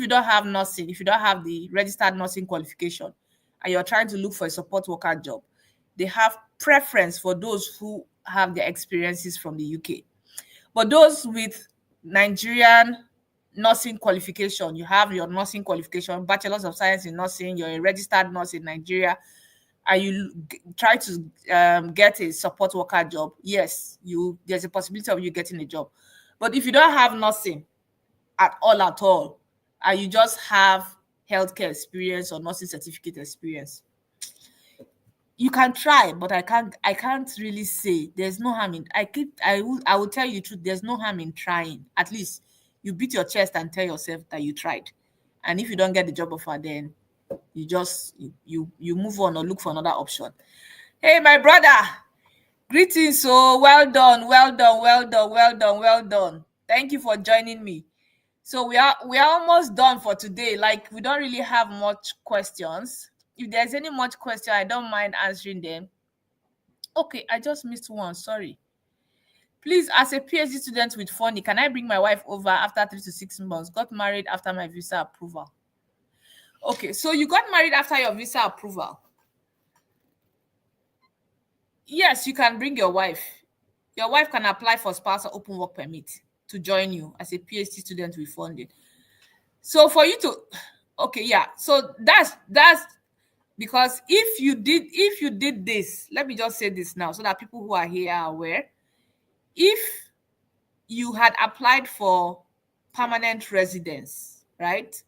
don't have nursing, if you don't have the registered nursing qualification and you're trying to look for a support worker job, they have preference for those who have their experiences from the UK. But those with Nigerian nursing qualification, you have your nursing qualification, Bachelor of Science in Nursing, you're a registered nurse in Nigeria, and you try to get a support worker job, yes, there's a possibility of you getting a job. But if you don't have nursing at all, and you just have healthcare experience or nursing certificate experience, you can try, but I can't really say. There's no harm in. I will tell you the truth. There's no harm in trying. At least you beat your chest and tell yourself that you tried. And if you don't get the job offer, then you just you move on or look for another option. Hey, my brother, greetings. So well done. Thank you for joining me. So we are almost done for today. Like, we don't really have much questions. If there's any much question, I don't mind answering them. Okay, I just missed one. Sorry. Please, as a PhD student with funding, can I bring my wife over after 3 to 6 months? Got married after my visa approval. Okay, so you got married after your visa approval. Yes, you can bring your wife. Your wife can apply for spousal open work permit to join you as a PhD student with funding. So for you to, okay, yeah. So that's because if you did this, let me just say this now so that people who are here are aware. If you had applied for permanent residence, right,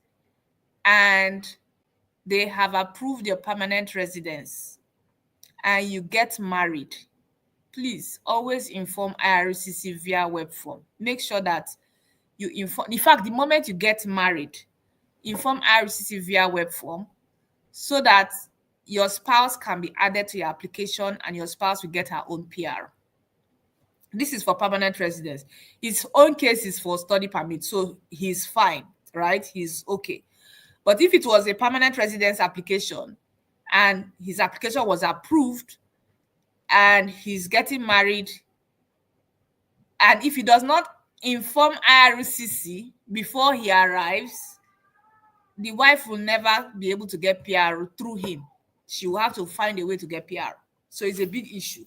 and they have approved your permanent residence and you get married, please always inform IRCC via web form. Make sure that you inform. In fact, the moment you get married, inform IRCC via web form so that your spouse can be added to your application and your spouse will get her own PR. This is for permanent residence. His own case is for study permit, so he's fine, right? He's okay. But if it was a permanent residence application and his application was approved and he's getting married, and if he does not inform IRCC before he arrives, the wife will never be able to get PR through him. She will have to find a way to get PR. So it's a big issue.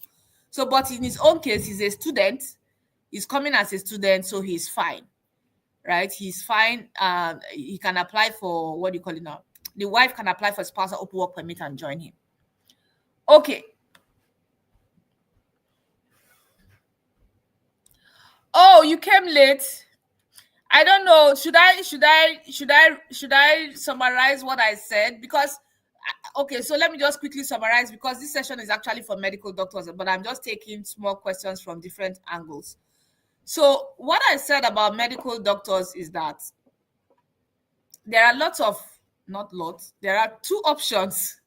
So, but in his own case, he's a student. He's coming as a student, so he's fine, right? He's fine. He can apply for, what do you call it now? The wife can apply for spousal open work permit and join him. Okay. Oh, you came late. I don't know. Should I summarize what I said? Because okay, so let me just quickly summarize, because this session is actually for medical doctors, but I'm just taking small questions from different angles. So what I said about medical doctors is that there are there are two options.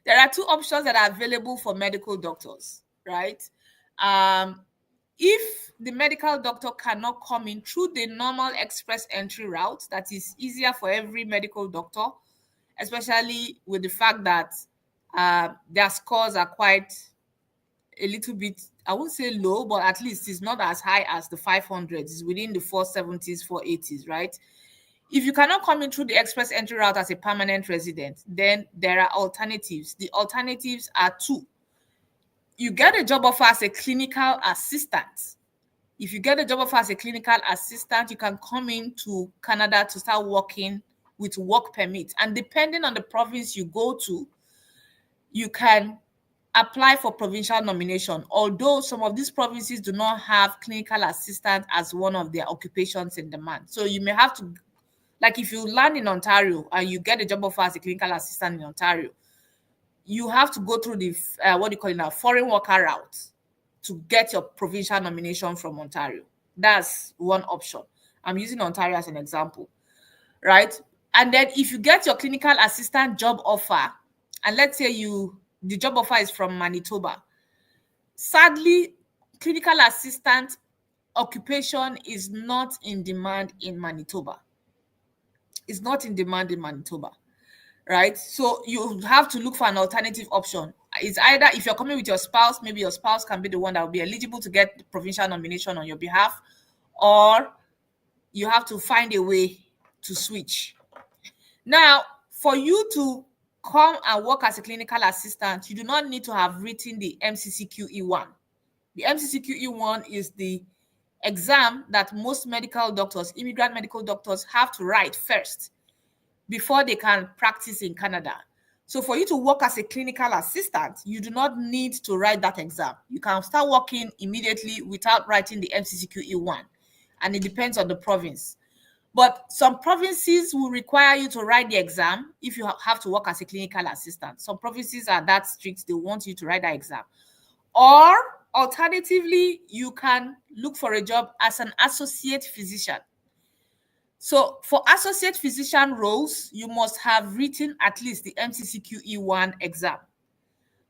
There are two options that are available for medical doctors, right? If the medical doctor cannot come in through the normal express entry route, that is easier for every medical doctor, especially with the fact that their scores are quite a little bit, I won't say low, but at least it's not as high as the 500s. It's within the 470s, 480s, right? If you cannot come in through the express entry route as a permanent resident, then there are alternatives. The alternatives are two. You get a job offer as a clinical assistant. If you get a job offer as a clinical assistant, you can come into Canada to start working with work permit. And depending on the province you go to, you can apply for provincial nomination, although some of these provinces do not have clinical assistant as one of their occupations in demand. So you may have to, like if you land in Ontario and you get a job offer as a clinical assistant in Ontario, you have to go through the, what do you call it now, foreign worker route to get your provincial nomination from Ontario. That's one option. I'm using Ontario as an example, right? And then if you get your clinical assistant job offer, and let's say the job offer is from Manitoba, sadly, clinical assistant occupation is not in demand in Manitoba. It's not in demand in Manitoba, right? So you have to look for an alternative option. It's either if you're coming with your spouse, maybe your spouse can be the one that will be eligible to get the provincial nomination on your behalf, or you have to find a way to switch. Now, for you to come and work as a clinical assistant, you do not need to have written the MCCQE1. The MCCQE1 is the exam that most medical doctors, immigrant medical doctors, have to write first before they can practice in Canada. So for you to work as a clinical assistant, you do not need to write that exam. You can start working immediately without writing the MCCQE1, and it depends on the province. But some provinces will require you to write the exam if you have to work as a clinical assistant. Some provinces are that strict, they want you to write that exam. Or alternatively, you can look for a job as an associate physician. So for associate physician roles, you must have written at least the MCCQE1 exam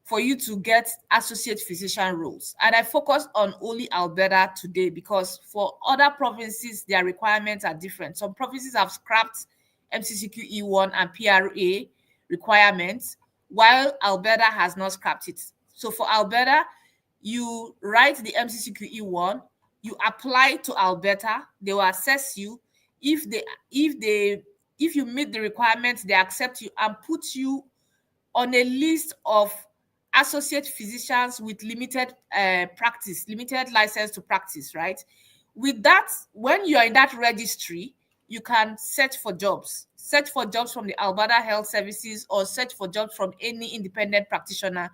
for you to get associate physician roles. And I focused on only Alberta today because for other provinces, their requirements are different. Some provinces have scrapped MCCQE1 and PRA requirements, while Alberta has not scrapped it. So for Alberta, you write the MCCQE1, you apply to Alberta, they will assess you. If you meet the requirements, they accept you and put you on a list of associate physicians with limited practice, limited license to practice, right? With that, when you are in that registry, you can search for jobs. Search for jobs from the Alberta Health Services or search for jobs from any independent practitioner.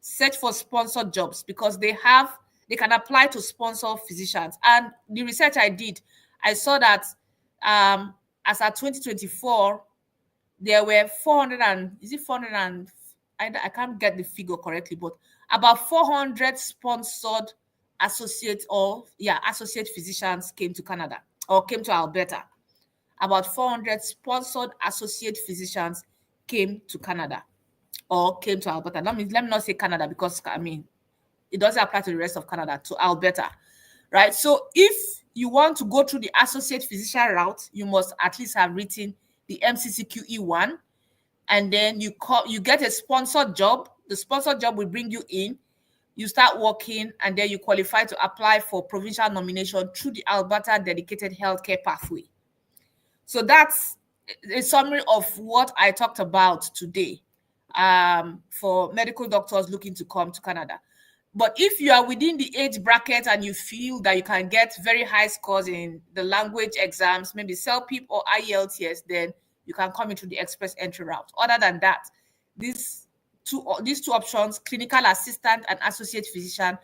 Search for sponsored jobs because they can apply to sponsor physicians. And the research I did, I saw that as at 2024, there were 400 and, is it 400 and, I can't get the figure correctly, but about 400 sponsored associate physicians came to Canada or came to Alberta. About 400 sponsored associate physicians came to Canada or came to Alberta. Let me not say Canada because, I mean, it doesn't apply to the rest of Canada, to Alberta, right? So if you want to go through the associate physician route, you must at least have written the MCCQE1, and then you get a sponsored job. The sponsored job will bring you in. You start working, and then you qualify to apply for provincial nomination through the Alberta Dedicated Healthcare Pathway. So that's a summary of what I talked about today for medical doctors looking to come to Canada. But if you are within the age bracket and you feel that you can get very high scores in the language exams, maybe CELPIP or IELTS, then you can come into the express entry route. Other than that, these two options, clinical assistant and associate physician,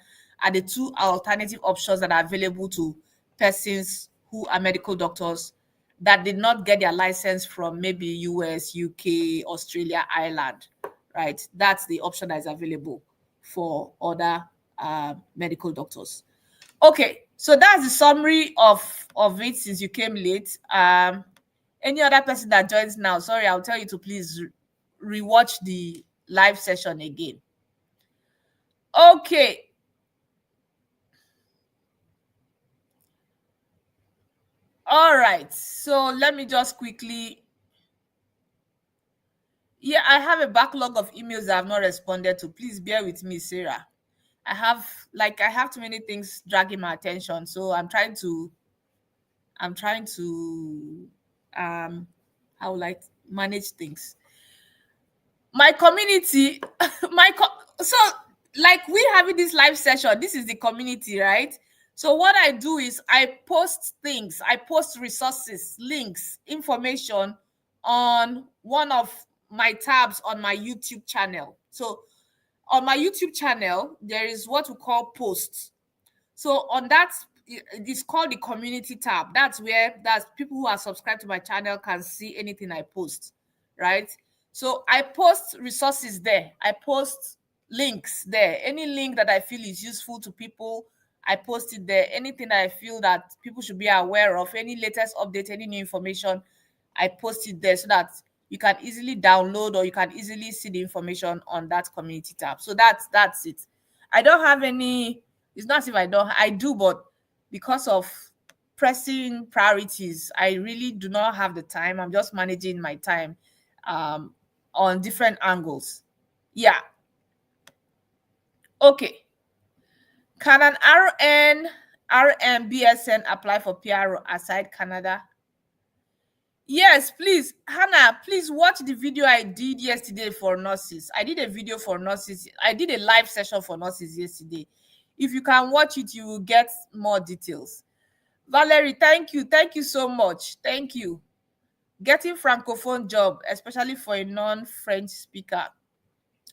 are the two alternative options that are available to persons who are medical doctors that did not get their license from maybe US, UK, Australia, Ireland, right? That's the option that is available for other medical doctors. Okay, so that's the summary of it since you came late. Any other person that joins now, sorry, I'll tell you to please rewatch the live session again. Okay. All right. So let me just quickly. Yeah, I have a backlog of emails that I've not responded to. Please bear with me, Sarah. I have too many things dragging my attention. So I'm trying to how will I manage things. My community, so like we having this live session, this is the community, right? So what I do is I post things, I post resources, links, information on one of my tabs on my YouTube channel. So on my YouTube channel, there is what we call posts. So on that, it's called the community tab. That's people who are subscribed to my channel can see anything I post, right? So I post resources there. I post links there. Any link that I feel is useful to people, I post it there. Anything that I feel that people should be aware of, any latest update, any new information, I post it there so that you can easily download or you can easily see the information on that community tab. So that's it. I don't have any. It's not as if I do, but because of pressing priorities, I really do not have the time. I'm just managing my time um, on different angles. Yeah. Okay. Can an RMBSN apply for PR aside Canada? Yes, please. Hannah, please watch the video I did yesterday for nurses. I did a video for nurses. I did a live session for nurses yesterday. If you can watch it, you will get more details. Valerie, thank you. Thank you so much. Thank you. Getting francophone job, especially for a non-French speaker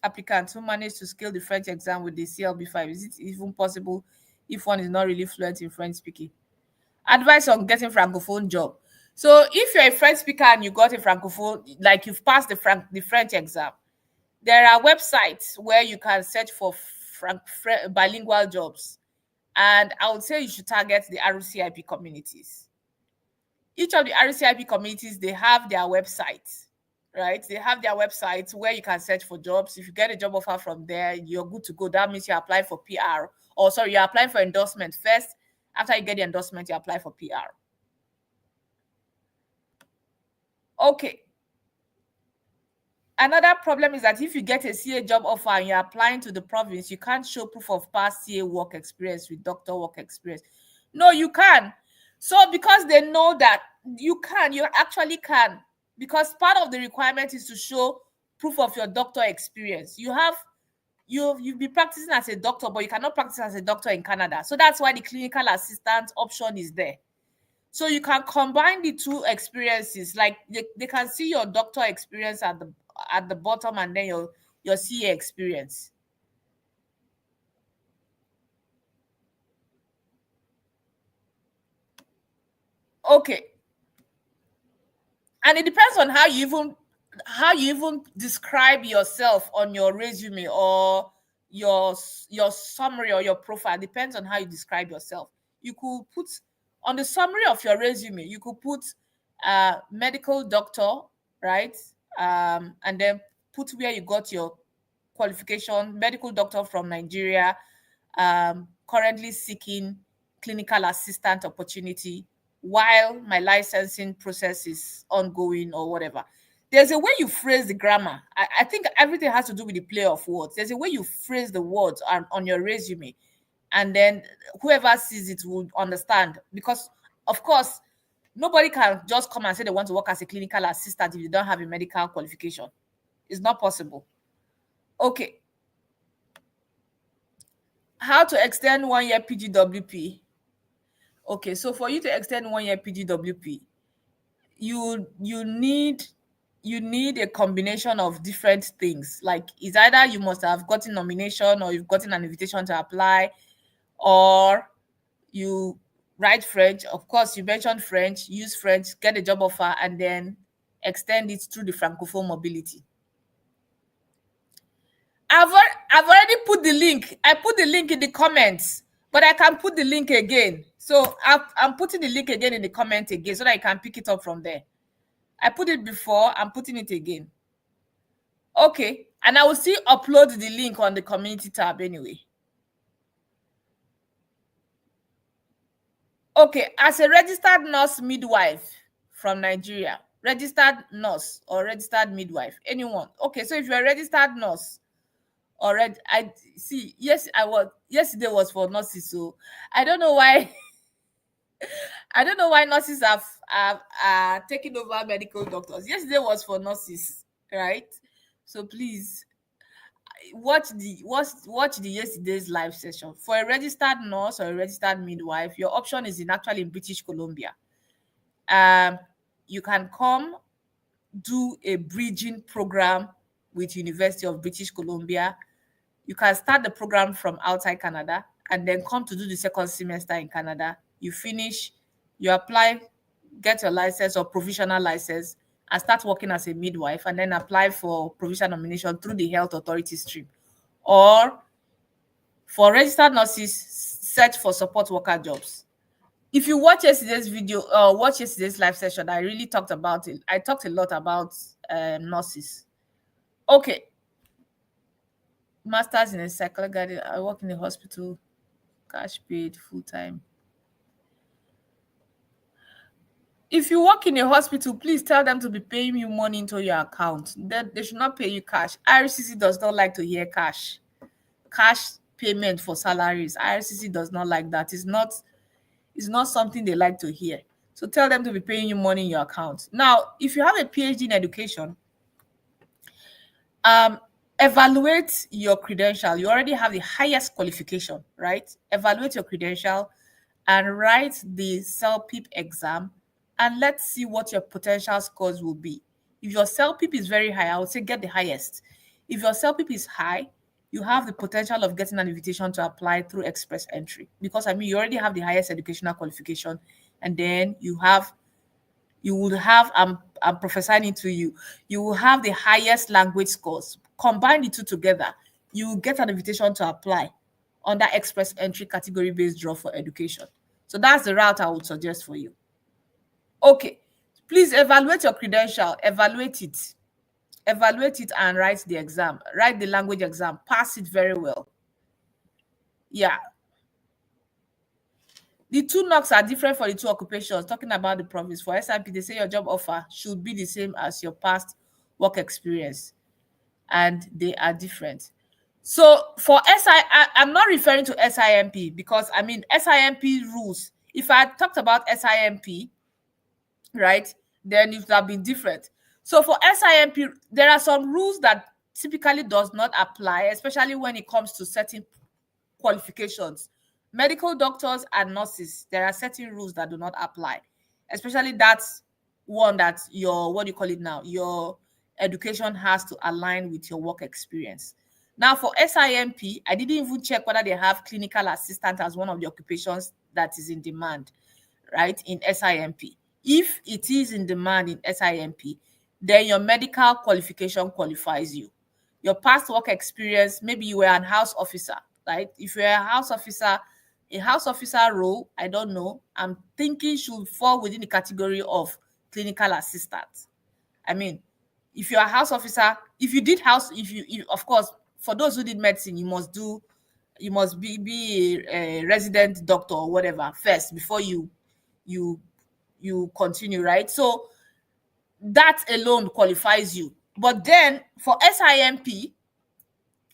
applicant who managed to scale the French exam with the CLB5. Is it even possible if one is not really fluent in French speaking? Advice on getting francophone job. So if you're a French speaker and you got a francophone, like you've passed the French exam, there are websites where you can search for bilingual jobs. And I would say you should target the RCIP communities. Each of the RCIP communities, they have their websites, right? They have their websites where you can search for jobs. If you get a job offer from there, you're good to go. That means you apply for PR. Or sorry, you're applying for endorsement first. After you get the endorsement, you apply for PR. Okay. Another problem is that if you get a CA job offer and you're applying to the province, you can't show proof of past CA work experience with doctor work experience. No, you can. So because they know that you actually can. Because part of the requirement is to show proof of your doctor experience. You've been practicing as a doctor, but you cannot practice as a doctor in Canada. So that's why the clinical assistant option is there. So you can combine the two experiences. Like they can see your doctor experience at the bottom and then your CA experience. Okay. And it depends on how you even describe yourself on your resume or your summary or your profile. It depends on how you describe yourself. You could put on the summary of your resume, you could put medical doctor, right? And then put where you got your qualification, medical doctor from Nigeria, currently seeking clinical assistant opportunity while my licensing process is ongoing or whatever. There's a way you phrase the grammar. I think everything has to do with the play of words. There's a way you phrase the words on your resume, and then whoever sees it will understand. Because, of course, nobody can just come and say they want to work as a clinical assistant if you don't have a medical qualification. It's not possible. Okay. How to extend 1 year PGWP? Okay, so for you to extend 1 year PGWP, you need a combination of different things. Like it's either you must have gotten nomination or you've gotten an invitation to apply, or you write French. Of course, you mentioned French, use French, get a job offer, and then extend it through the Francophone mobility. I've already put the link. I put the link in the comments, but I can put the link again. So I'm putting the link again in the comment again so that I can pick it up from there. I put it before, I'm putting it again. Okay, and I will still upload the link on the community tab anyway. Okay, as a registered nurse midwife from Nigeria, registered nurse or registered midwife, anyone. Okay, so if you're a registered nurse or I see, yes, I was yesterday was for nurses, so I don't know why I don't know why nurses are taking over medical doctors. Yesterday was for nurses, right? So please watch the yesterday's live session. For a registered nurse or a registered midwife, your option is actually in British Columbia. um you can come do a bridging program with University of British Columbia. You can start the program from outside Canada and then come to do the second semester in Canada. You finish, you apply, get your license or provisional license, and start working as a midwife, and then apply for provincial nomination through the health authority stream. Or for registered nurses, search for support worker jobs. If you watch yesterday's video, watch yesterday's live session, I really talked about it. I talked a lot about nurses. Okay, masters in a psychology. I work in a hospital, cash paid, full time. If you work in a hospital, please tell them to be paying you money into your account. They should not pay you cash. IRCC does not like to hear cash. Cash payment for salaries. IRCC does not like that. It's not something they like to hear. So tell them to be paying you money in your account. Now, if you have a PhD in education, evaluate your credential. You already have the highest qualification, right? Evaluate your credential and write the CELPIP exam, and let's see what your potential scores will be. If your CELPIP is very high, I would say get the highest. If your CELPIP is high, you have the potential of getting an invitation to apply through express entry, because I mean you already have the highest educational qualification, and then you will have I'm prophesying into you, you will have the highest language scores. Combine the two together, you will get an invitation to apply under express entry category based draw for education. So that's the route I would suggest for you. Okay, please evaluate your credential, evaluate it and write the exam, write the language exam, pass it very well. Yeah, the two knocks are different for the two occupations. Talking about the province, for SIP, they say your job offer should be the same as your past work experience, and they are different. So for I'm not referring to SIMP, because I mean SIMP rules. If I talked about SIMP, right, then it would have been different. So for SIMP, there are some rules that typically does not apply, especially when it comes to certain qualifications. Medical doctors and nurses, there are certain rules that do not apply, especially that one that your, what do you call it now, your education has to align with your work experience. Now for SIMP, I didn't even check whether they have clinical assistant as one of the occupations that is in demand, right, in SIMP. If it is in demand in SIMP, then your medical qualification qualifies you. Your past work experience, maybe you were an house officer, right? If you're a house officer role, I don't know, I'm thinking should fall within the category of clinical assistant. I mean, if you're a house officer, if you did house, if of course, for those who did medicine, you must be a resident doctor or whatever first before you continue, right? So that alone qualifies you. But then for SIMP,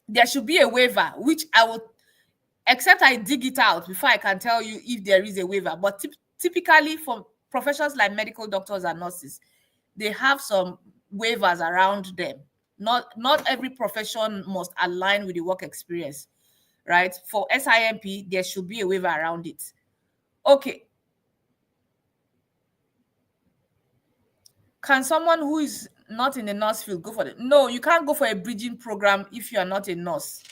there should be a waiver, which I would, except I dig it out before I can tell you if there is a waiver. But typically for professions like medical doctors and nurses, they have some waivers around them. Not every profession must align with the work experience, right? For SIMP, there should be a waiver around it. Okay. Can someone who is not in the nurse field go for it? No, you can't go for a bridging program if you are not a nurse.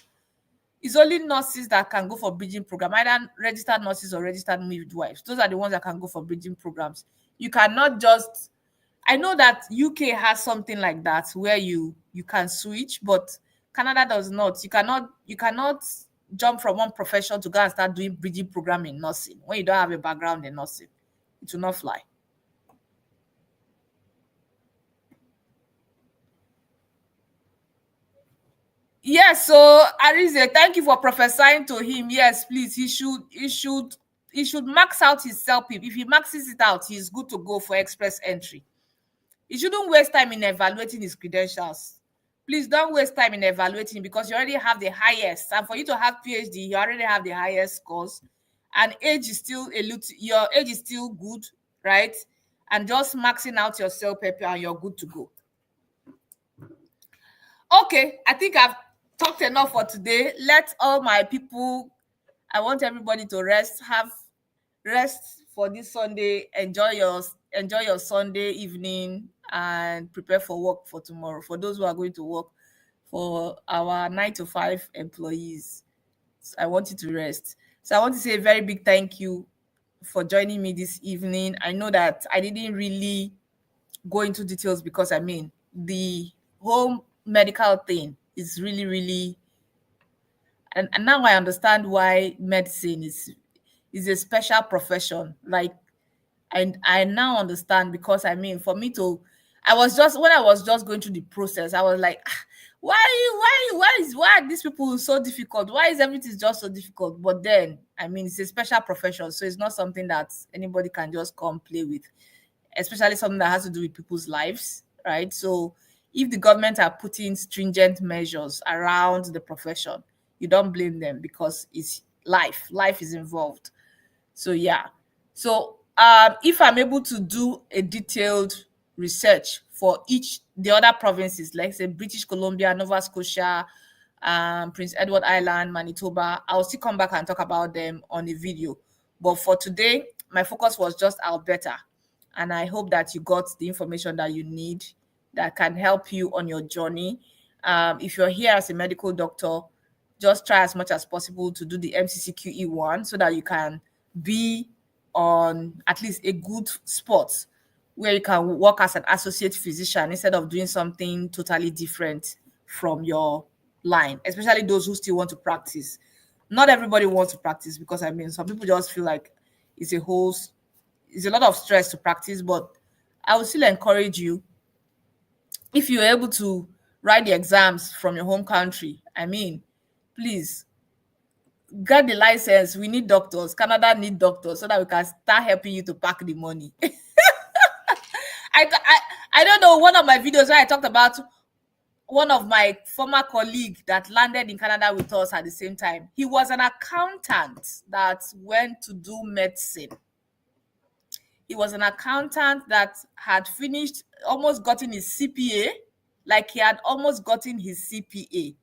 It's only nurses that can go for bridging program, either registered nurses or registered midwives. Those are the ones that can go for bridging programs. You cannot just, I know that UK has something like that where you can switch, but Canada does not. You cannot jump from one profession to go and start doing bridging program in nursing when you don't have a background in nursing. It will not fly. Yes, so Arize, thank you for prophesying to him. Yes, please, he should should max out his CELPIP. If he maxes it out, he's good to go for express entry. He shouldn't waste time in evaluating his credentials. Please don't waste time in evaluating, because you already have the highest. And for you to have PhD, you already have the highest scores. And age is still your age is still good, right? And just maxing out your CELPIP and you're good to go. Okay, I think I've talked enough for today. Let all my people, I want everybody to rest, have rest for this Sunday. Enjoy your Sunday evening and prepare for work for tomorrow. For those who are going to work, for our 9 to 5 employees, I want you to rest. So I want to say a very big thank you for joining me this evening. I know that I didn't really go into details, because I mean, the whole medical thing is really, really, and now I understand why medicine is a special profession. Like, and I now understand, because I mean, for me to, when I was just going through the process, I was like, why are these people so difficult? Why is everything just so difficult? But then, I mean, it's a special profession, so it's not something that anybody can just come play with, especially something that has to do with people's lives, right? So if the government are putting stringent measures around the profession, you don't blame them, because it's life. Life is involved. So yeah. So if I'm able to do a detailed research for the other provinces, like say British Columbia, Nova Scotia, Prince Edward Island, Manitoba, I'll still come back and talk about them on a video. But for today, my focus was just Alberta. And I hope that you got the information that you need that can help you on your journey. If you're here as a medical doctor, just try as much as possible to do the MCCQE1, so that you can be on at least a good spot where you can work as an associate physician instead of doing something totally different from your line, especially those who still want to practice. Not everybody wants to practice, because I mean, some people just feel like it's a lot of stress to practice. But I would still encourage you, if you're able to write the exams from your home country, I mean, please get the license. We need doctors. Canada need doctors, so that we can start helping you to pack the money. I don't know, one of my videos where I talked about one of my former colleagues that landed in Canada with us at the same time. He was an accountant that went to do medicine. He was an accountant that had finished, almost gotten his CPA, like he had almost gotten his CPA.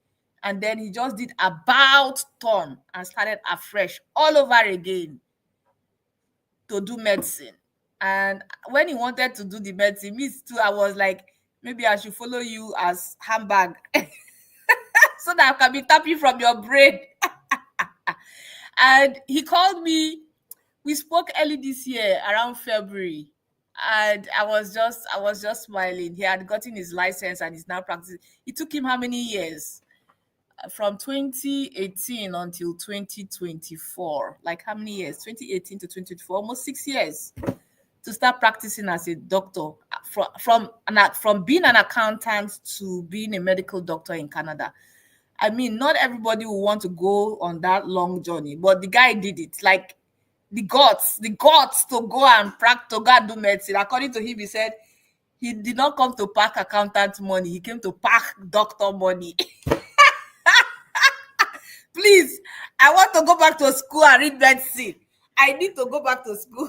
And then he just did about turn and started afresh all over again to do medicine. And when he wanted to do the medicine, me too, I was like, maybe I should follow you as handbag so that I can be tapping from your brain. And he called me. We spoke early this year, around February, and I was just smiling. He had gotten his license and he's now practicing. It took him how many years? From 2018 until 2024. Like how many years? 2018 to 2024, almost 6 years to start practicing as a doctor. From being an accountant to being a medical doctor in Canada. I mean, not everybody will want to go on that long journey, but the guy did it. Like, the guts to go and practice, to go and do medicine. According to him, he said he did not come to pack accountant money. He came to pack doctor money. Please, I want to go back to school and read medicine. I need to go back to school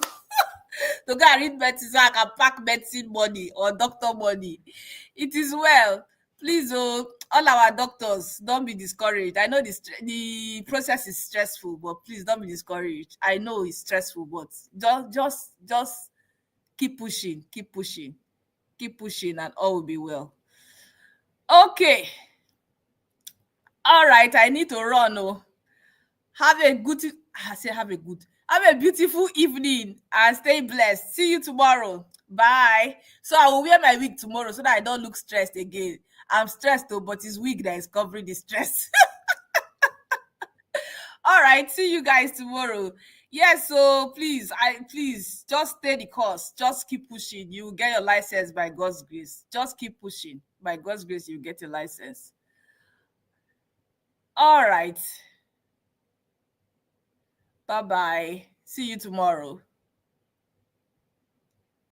to go and read medicine so I can pack medicine money or doctor money. It is well. Please, all our doctors, don't be discouraged. I know the process is stressful, but please don't be discouraged. I know it's stressful, but just keep pushing, and all will be well. Okay. All right, I need to run. Oh, have a beautiful evening and stay blessed. See you tomorrow. Bye. So I will wear my wig tomorrow so that I don't look stressed again. I'm stressed though, but it's wig that is covering the stress. All right, see you guys tomorrow. Yes, so please just stay the course. Just keep pushing. You will get your license by God's grace. Just keep pushing. By God's grace, you get your license. All right. Bye-bye. See you tomorrow.